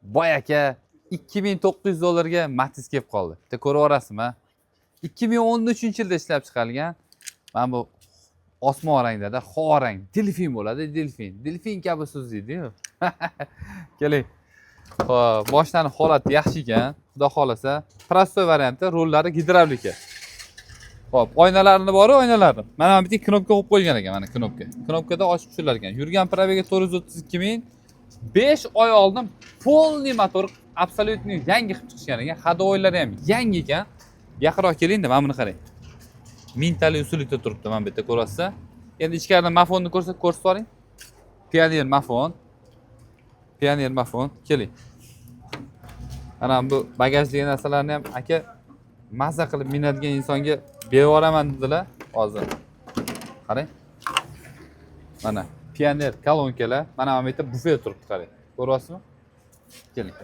Boy aka 2900 dollarga Matiz kelib qoldi. Bitta ko'rib olasizmi? 2013-yilda ishlab chiqarilgan. Mana bu osmon rangda, qora rang, delfin bo'ladi, delfin. Delfin kabi so'zlaydi-yu. Keling. Xo'p, mashinaning holati yaxshi ekan. Xudo xolasa, prostoy varianti, rollari gidravlika. Xo'p, oynalarini bor, oynalarni. Mana bu bitta knopka qo'yib qo'ygan ekan, mana knopka. Knopkada ochib tushirar ekan. Yurgan probiga 432 ming. 5 oy oldin polniy motor absolyutni yangi qilib chiqishgan ekan. Hadovoylari ham yangi ekan. Yaqinroq keling-da, mana buni qarang. Mintali usulida turibdi, mana bu yerda ko'rasiz. Endi ichkaridan mafonni ko'rsatib oling. Pioneer mafon. Pioneer mafon. Keling. Ana bu bagajdagi narsalarni ham aka mazza qilib minadigan insonga berib yuboraman dedilar hozir. Qarang. Mana Pioneer kolonkalar, mana bu yerda bufet turibdi, qarang. Ko'ryapsizmi? Keling.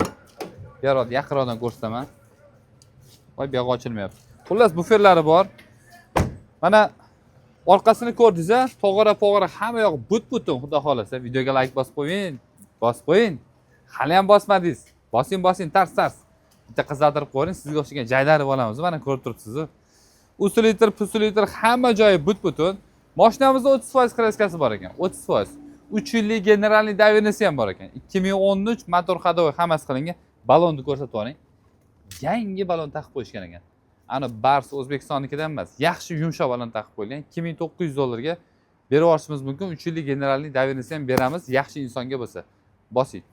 Yaqinroqdan ko'rsataman. Voy, bu yoq ochilmayapti. Xullas, buferlari bor. Mana orqasini ko'rdingiz-a? Tog'ora hamma yoq but-butun, xudo xolasa. Videoga like bosib qo'ying. Bosib qo'ying. Hali ham bosmadingiz. Bosing, tars. Bitta qizartirib qo'ying, sizga o'xshagan joylarni olamiz. Mana ko'rib turibsiz. Usulitr, pusulitr hamma joyi but-butun. Mashinamizda 30% kraskasi bor ekan. 30%. 3 yillik generalniy davenisi ham bor ekan. 2013 motor hadovoy hammasi qilingan. Balonni ko'rsatib oling. Yangi balon taqib qo'yishgan ekan. Ana Bars O'zbekistonnikidan emas, yaxshi yumshoq balon taqib qo'yilgan. 2900 dollarga berib yuborishimiz mumkin. 3 yillik generalniy davenisi ham beramiz, yaxshi insonga bo'lsa. Bosing.